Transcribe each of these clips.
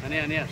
Ania, Ania.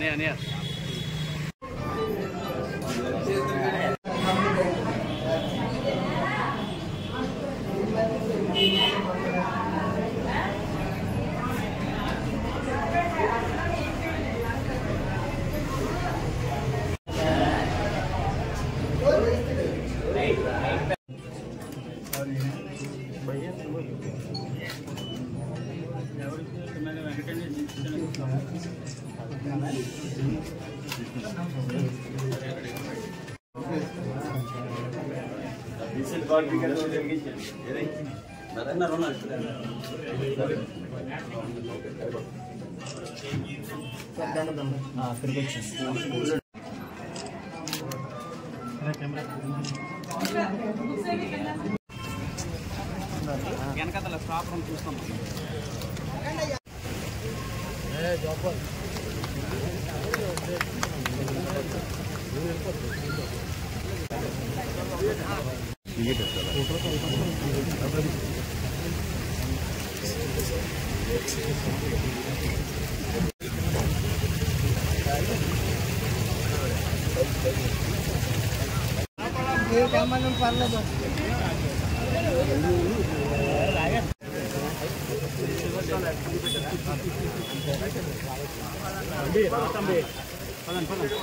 అనే వెనకతల stop room చూస్తాం. పర్లేదు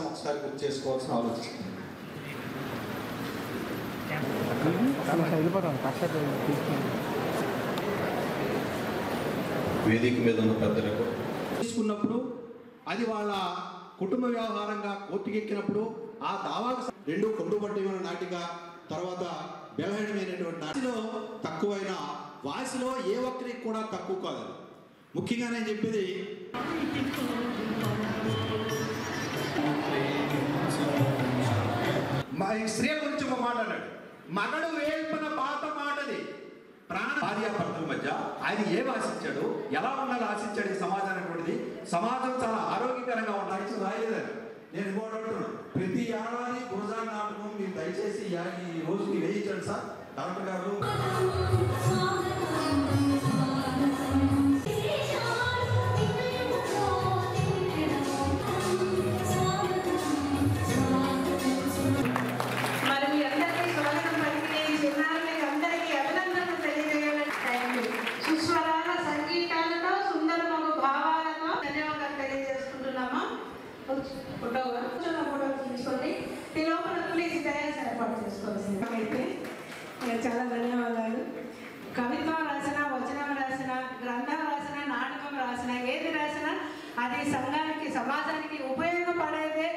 ఒకసారి గుర్తు చేసుకోవాల్సిన ఆలోచన. వేదిక మీద ఉన్న పెద్దలకు తీసుకున్నప్పుడు అది వాళ్ళ కుటుంబ వ్యవహారంగా కోర్టుకెక్కినప్పుడు ఆ దావాకు రెండు కొండుబడ్డమైన నాటిక తర్వాత బలహీనమైనటువంటి నాటిలో తక్కువైన వాసిలో ఏ ఒక్కరికి కూడా తక్కువ కాదు. ముఖ్యంగా నేను చెప్పేది స్త్రీ గురించి ఒక మాట అన్నాడు. మగడు వేల్పన పాత మాటది ప్రాణ భార్యాభర్తల మధ్య ఆయన ఏం ఆశించాడు, ఎలా ఉండాలి ఆశించాడు ఈ సమాజానికి. సమాజం చాలా ఆరోగ్యకరంగా ఉండాలి రాయలేదని నేను ఇంకోటి అంటున్నాను. ప్రతి ఏడాది గురజాడ నాటకం మీరు దయచేసి ఈ రోజుకి వేయించండి సార్ డాక్టర్ గారు. చాలా ధన్యవాదాలు. కవిత్వం రాసిన, వచనం రాసిన, గ్రంథం రాసిన, నాటకం రాసిన, ఏది రాసినా అది సంఘానికి సమాజానికి ఉపయోగపడేదే.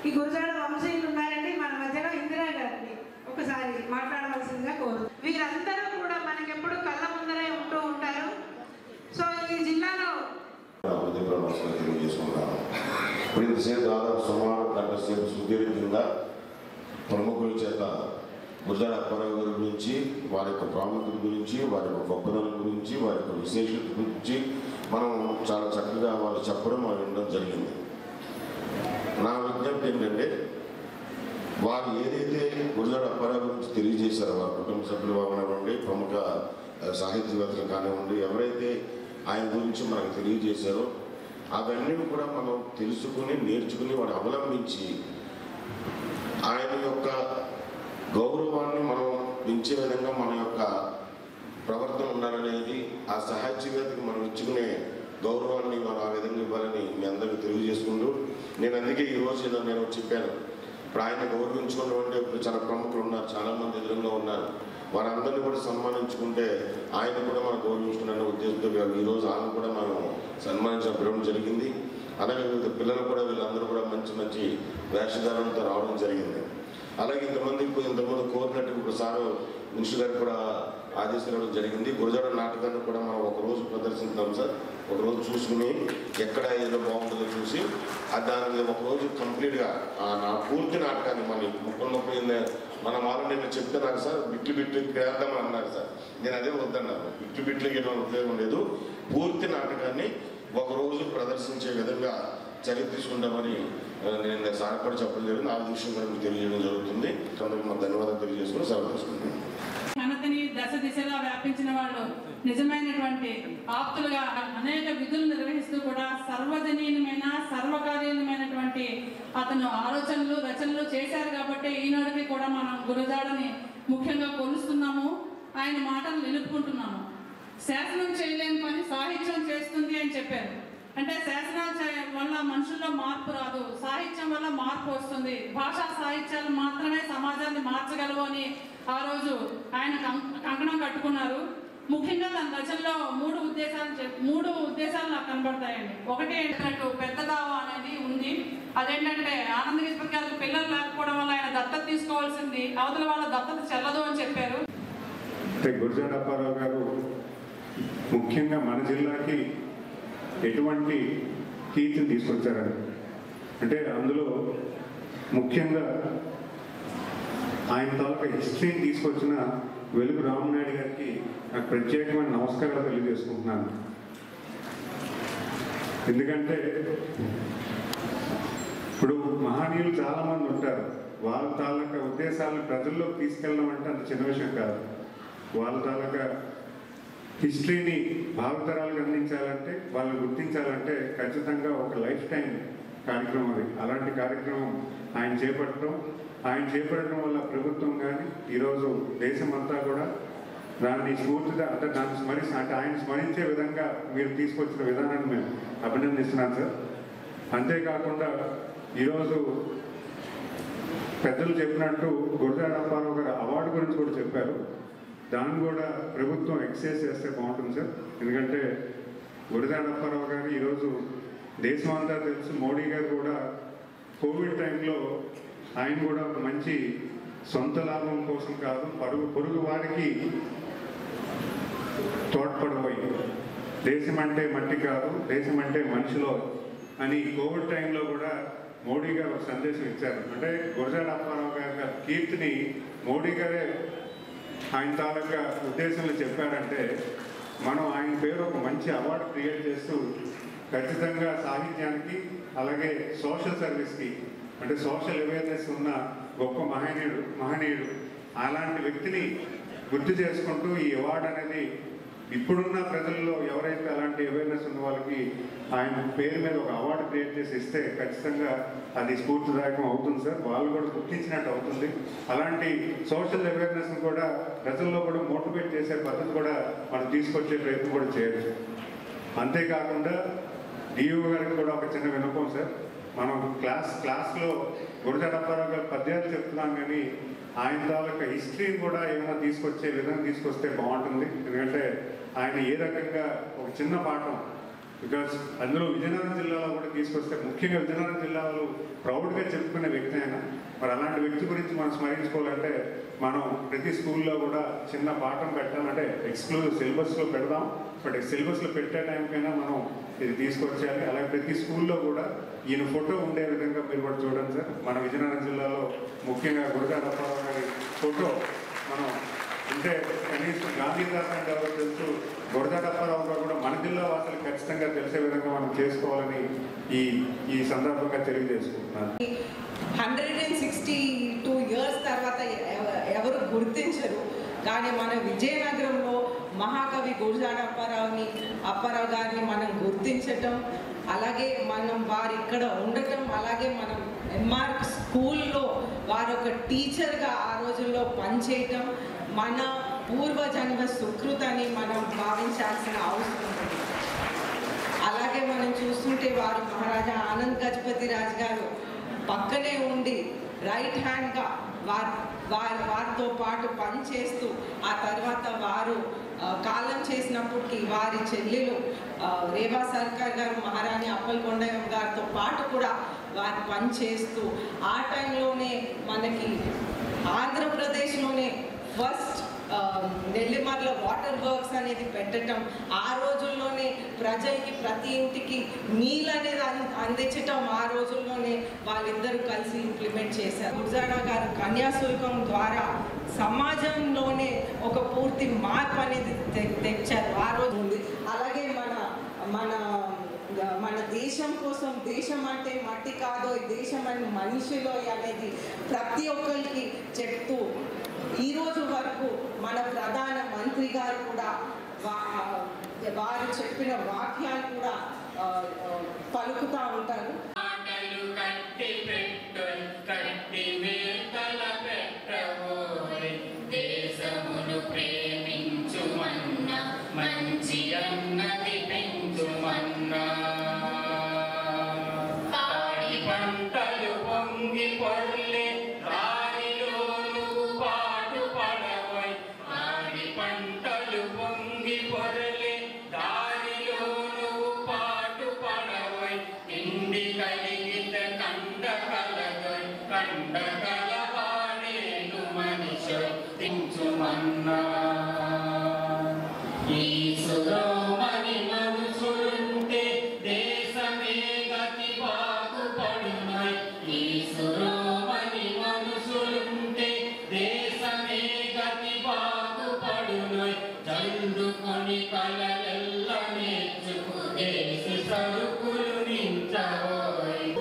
ఈ గురజాడ వంశీయులు ఉన్నారండి మన మధ్యలో, ఇందిరా గారిని ఒకసారి మాట్లాడవలసిందిగా కోరు. వీరందరూ కూడా మనకి ఎప్పుడు కళ్ళ ముందరే ఉంటూ ఉంటారు. సో ఈ జిల్లాలో ఇంతసేపు దాదాపు సుమారు గంట సేపు సుదీర్ఘంగా ప్రముఖుల చేత గురజాడ అప్పారావు గారి గురించి, వారి యొక్క ప్రాముఖ్యత గురించి, వారి యొక్క గొప్పదనం గురించి, వారి యొక్క విశేషత గురించి మనం చాలా చక్కగా వాళ్ళు చెప్పడం మనం వినడం జరిగింది. నా విజ్ఞప్తి ఏంటంటే వారు ఏదైతే గురజాడ అప్పారావు గురించి తెలియజేశారో వారి కుటుంబ సభ్యులు కానివ్వండి, ప్రముఖ సాహిత్యవేత్తలు కానివ్వండి, ఎవరైతే ఆయన గురించి మనకు తెలియజేశారో అవన్నీ కూడా మనం తెలుసుకుని నేర్చుకుని వాడు అవలంబించి ఆయన యొక్క గౌరవాన్ని మనం పెంచే విధంగా మన యొక్క ప్రవర్తన ఉండాలనేది ఆ సాహిత్యవేత్తకి మనం ఇచ్చుకునే గౌరవాన్ని మనం ఆ విధంగా ఇవ్వాలని మీ అందరికీ తెలియజేసుకుంటూ నేను అందుకే ఈరోజు నేను చెప్పాను. ఇప్పుడు ఆయన గౌరవించుకున్నటువంటి ఇప్పుడు చాలా ప్రముఖులు ఉన్నారు, చాలామంది ఎదురుగా ఉన్నారు. వారందరినీ కూడా సన్మానించుకుంటే ఆయన కూడా మనం గౌరవించుకున్న ఉద్దేశంతో ఈరోజు ఆయన కూడా మనం సన్మానించడం జరిగింది. అలాగే వివిధ పిల్లలు కూడా వీళ్ళందరూ కూడా మంచి మంచి వేషధారణతో రావడం జరిగింది. అలాగే ఇంతకుముందు కోరినట్టు ఇప్పుడు సారు మినిస్టర్ గారికి కూడా ఆదేశాలు జరిగింది. గురజాడ నాటకాన్ని కూడా మనం ఒకరోజు ప్రదర్శిద్దాం సార్. ఒకరోజు చూసుకుని ఎక్కడ ఏదో బాగుంటుందో చూసి దాని ఒకరోజు కంప్లీట్గా పూర్తి నాటకాన్ని మన ముక్కలు మన వాళ్ళు నేను చెప్తున్నారు సార్, బిట్లు వేద్దామని అన్నారు సార్. నేను అదే వద్దన్నాను. బిట్లకి ఉపయోగం లేదు. పూర్తి నాటకాన్ని ఒకరోజు ప్రదర్శించే విధంగా చర్య తీసుకుంటామని నేను సార్ కూడా చెప్పడం జరిగింది. ఆ విషయం కూడా మీకు తెలియజేయడం జరుగుతుంది. అందరికీ మా ధన్యవాదాలు తెలియజేసుకుని సెలవు తీసుకుంటాను. ఘనతని దశ దిశగా వ్యాపించిన వాళ్ళు, నిజమైనటువంటి ఆప్తులుగా అనేక విధులు నిర్వహిస్తూ కూడా సర్వజనీయమైన సర్వకార్యమైనటువంటి అతను ఆలోచనలు రచనలు చేశారు. కాబట్టి ఈనాటికి కూడా మనం గురజాడని ముఖ్యంగా కొలుస్తున్నాము, ఆయన మాటలు నిలుపుకుంటున్నాము. శాసనం చేయలేని పని సాహిత్యం చేస్తుంది అని చెప్పారు. అంటే శాసనాల వల్ల మనుషుల్లో మార్పు రాదు, సాహిత్యం వల్ల మార్పు వస్తుంది. భాషా సాహిత్యాలు మాత్రమే సమాజాన్ని మార్చగలవు అని ఆ రోజు ఆయన కంకణం కట్టుకున్నారు. ముఖ్యంగా తన రచనలో మూడు ఉద్దేశాలు నాకు కనబడతాయండి. ఒకటి ఏంటంటే పెద్ద దావా అనేది ఉంది. అదేంటంటే ఆనందగిరి గారికి పిల్లలు లేకపోవడం వల్ల ఆయన దత్తత తీసుకోవాల్సింది, అవతల వాళ్ళ దత్తత చెల్లదు అని చెప్పారు. గురజాడ అప్పారావు గారు ముఖ్యంగా మన జిల్లాకి ఎటువంటి కీర్తిని తీసుకొచ్చారని అంటే అందులో ముఖ్యంగా ఆయన తాలూకా హిస్టరీని తీసుకొచ్చిన వెలుగు రామనాయుడు గారికి నాకు ప్రత్యేకమైన నమస్కారాలు తెలియజేసుకుంటున్నాను. ఎందుకంటే ఇప్పుడు మహనీయులు చాలామంది ఉంటారు, వాళ్ళ తాలూకా ఉద్దేశాలను ప్రజల్లోకి తీసుకెళ్ళడం అంటే అంత చిన్న విషయం కాదు. వాళ్ళ తాలూకా హిస్టరీని భావితరాలకు అందించాలంటే, వాళ్ళు గుర్తించాలంటే ఖచ్చితంగా ఒక లైఫ్ టైం కార్యక్రమం అది. అలాంటి కార్యక్రమం ఆయన చేపట్టడం వల్ల ప్రభుత్వం కానీ ఈరోజు దేశమంతా కూడా దాన్ని స్ఫూర్తిగా అంటే ఆయన స్మరించే విధంగా మీరు తీసుకొచ్చిన విధానాన్ని మేము అభినందిస్తున్నాం సార్. అంతేకాకుండా ఈరోజు పెద్దలు చెప్పినట్టు గురజాడ అప్పారావు గారు అవార్డు గురించి కూడా చెప్పారు. దాన్ని కూడా ప్రభుత్వం ఎక్సైజ్ చేస్తే బాగుంటుంది సార్. ఎందుకంటే గురజాడ అప్పారావు గారు ఈరోజు దేశం అంతా తెలుసు. మోడీ గారు కూడా కోవిడ్ టైంలో ఆయన కూడా ఒక మంచి సొంత లాభం కోసం కాదు, పొరుగు వారికి తోడ్పడబోయి దేశం అంటే మట్టి కాదు, దేశం అంటే మనిషిలో అని కోవిడ్ టైంలో కూడా మోడీ గారు ఒక సందేశం ఇచ్చారు. అంటే గురజాడ అప్పారావు గారి కీర్తిని మోడీ గారే ఆయన తాలూకా ఉద్దేశంలో చెప్పారంటే మనం ఆయన పేరు ఒక మంచి అవార్డు క్రియేట్ చేస్తూ ఖచ్చితంగా సాహిత్యానికి అలాగే సోషల్ సర్వీస్కి అంటే సోషల్ అవేర్నెస్ ఉన్న గొప్ప మహనీయుడు అలాంటి వ్యక్తిని గుర్తు చేసుకుంటూ ఈ అవార్డు అనేది ఇప్పుడున్న ప్రజల్లో ఎవరైతే అలాంటి అవేర్నెస్ ఉన్న వాళ్ళకి ఆయన పేరు మీద ఒక అవార్డు క్రియేట్ చేసి ఇస్తే ఖచ్చితంగా అది స్ఫూర్తిదాయకం అవుతుంది సార్. వాళ్ళు కూడా గుర్తించినట్టు అవుతుంది. అలాంటి సోషల్ అవేర్నెస్ని కూడా ప్రజల్లో కూడా మోటివేట్ చేసే పద్ధతి కూడా మనం తీసుకొచ్చే ప్రయత్నం కూడా చేయొచ్చు. అంతేకాకుండా డిఓ గారికి కూడా ఒక చిన్న విన్నపం సార్. మనం క్లాస్లో గురజాడ అప్పారావు గారు పద్యాలు చెప్తున్నాం, కానీ ఆయన తాలూకా హిస్టరీని కూడా ఏమైనా తీసుకొచ్చే విధంగా తీసుకొస్తే బాగుంటుంది. ఎందుకంటే ఆయన ఏ రకంగా ఒక చిన్న పాఠం, బికాజ్ అందులో విజయనగరం జిల్లాలో కూడా తీసుకొస్తే ముఖ్యంగా విజయనగరం జిల్లాలో ప్రౌడ్గా చెప్పుకునే వ్యక్తి అయినా మరి అలాంటి వ్యక్తి గురించి మనం స్మరించుకోవాలంటే మనం ప్రతి స్కూల్లో కూడా చిన్న పాఠం పెట్టాలంటే ఎక్స్క్లూజివ్ సిలబస్లో పెడదాం. బట్ సిలబస్లో పెట్టే టైంకైనా మనం ఇది తీసుకొచ్చేయాలి. అలాగే ప్రతి స్కూల్లో కూడా ఈయన ఫోటో ఉండే విధంగా మీరు కూడా చూడండి సార్. మన విజయనగరం జిల్లాలో ముఖ్యంగా గురజాడ అప్పారావు గారి ఫోటో మనం అంటే కనీసం గాంధీదాస్ అంటే ఎవరు తెలుసు, గురజాడ అప్పారావు గారు కూడా మన జిల్లా వాసులకు ఖచ్చితంగా తెలిసే విధంగా మనం చేసుకోవాలని ఈ సందర్భంగా తెలియజేసుకుంటున్నాను. 162 years తర్వాత ఎవరు గుర్తించరు, కానీ మన విజయనగరంలో మహాకవి గురజాడ అప్పారావు గారిని మనం గుర్తించటం, అలాగే మనం వారు ఇక్కడ ఉండటం, అలాగే మనం ఎంఆర్ స్కూల్లో వారు ఒక టీచర్గా ఆ రోజుల్లో పనిచేయటం మన పూర్వజన్మ సుకృతని మనం భావించాల్సిన అవసరం ఉంది. అలాగే మనం చూస్తుంటే వారు మహారాజా ఆనంద్ గజపతి రాజు గారు పక్కనే ఉండి రైట్ హ్యాండ్గా వారితో పాటు పనిచేస్తూ ఆ తర్వాత వారు కాలం చేసినప్పటికీ వారి చెల్లెలు రేవా సర్కార్ గారు మహారాణి అప్పలకొండయ్య గారితో పాటు కూడా వారు పనిచేస్తూ ఆ టైంలోనే మనకి ఆంధ్రప్రదేశ్లోనే ఫస్ట్ నెల్లిమర్ల వాటర్ వర్క్స్ అనేది పెట్టడం, ఆ రోజుల్లోనే ప్రజలకి ప్రతి ఇంటికి నీళ్ళు అనేది అందించటం ఆ రోజుల్లోనే వాళ్ళిద్దరూ కలిసి ఇంప్లిమెంట్ చేశారు. గురజాడ గారు కన్యాశుల్కం ద్వారా సమాజంలోనే ఒక పూర్తి మార్పు అనేది తెచ్చారు ఆ రోజు. అలాగే మన దేశం కోసం, దేశం అంటే మట్టి కాదు, దేశం అని మనిషిలో అనేది ప్రతి ఒక్కరికి చెప్తూ ఈరోజు వరకు మన ప్రధాన మంత్రి గారు కూడా వారు చెప్పిన వాక్యాలు కూడా పలుకుతూ ఉంటారు. దేశమును ప్రేమించుమన్నా, మంచి అన్నది పెంచుమన్నా, పాడి పంటలు పొంగి పొర్లే దారిలోను పాటు పడవై, పాడి పంటలు పొంగి పొర్లే దారిలోను పాటు పడవై, ఇండి కలిగిత కండ కలగై, కండ కలవాడేను మనిషి తించుమన్నా. ఈశ్వరోమని మనుషులుంటే దేశమే గతి బాగుపడునై, ఈశ్వరోమని మనుషులుంటే దేశమే గతి బాగుపడునై, చందుకొని కలలెల్ల నేర్చుకు దేశ సరుకులు నించబోయ్.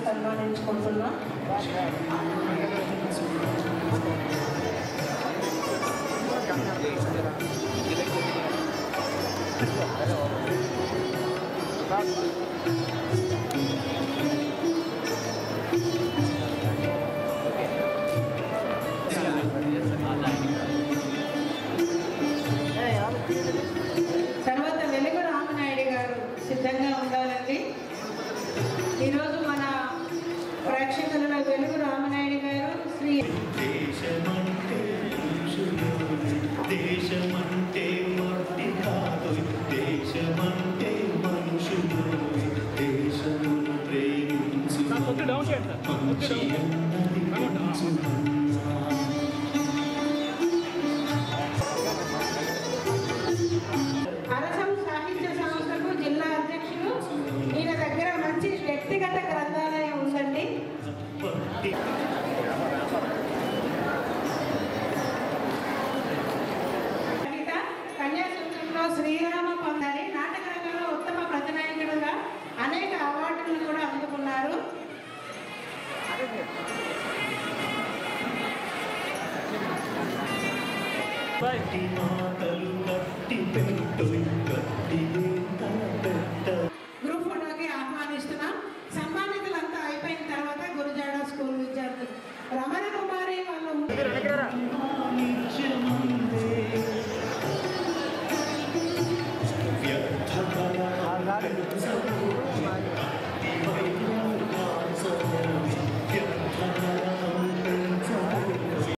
సన్మానించుకుంటున్నాం. తర్వాత వెలుగు రామనాయుడు గారు సిద్ధంగా ఉండాలండి. ఈరోజు మన ప్రేక్షకులలో వెలుగు రామనాయుడు గారు శ్రీ దేశమంటే మట్టి కాదు, దేశమంటే మనుషులు, దేశమును ప్రేమించు మంచి అన్నది పెంచుమన్నా. అరసం సాహిత్య సంస్థకు జిల్లా అధ్యక్షులు. ఈయన దగ్గర మంచి వ్యక్తిగత గ్రంథాలయం ఉందండి. కన్యాశుల్కంలో శ్రీరామ పొందారి నాటక రంగంలో ఉత్తమ ప్రతినాయకుడుగా అనేక అవార్డులను కూడా అందుకున్నారు. గట్టి మాటలు గట్టి పెట్టు గట్టి గ్రూప్ ఫోటోకి ఆహ్వానిస్తున్నాం. సంబంధితులంతా అయిపోయిన తర్వాత గురుజాడ స్కూల్ విద్యార్థులు రమణ కుమారి వాళ్ళు వ్యర్థ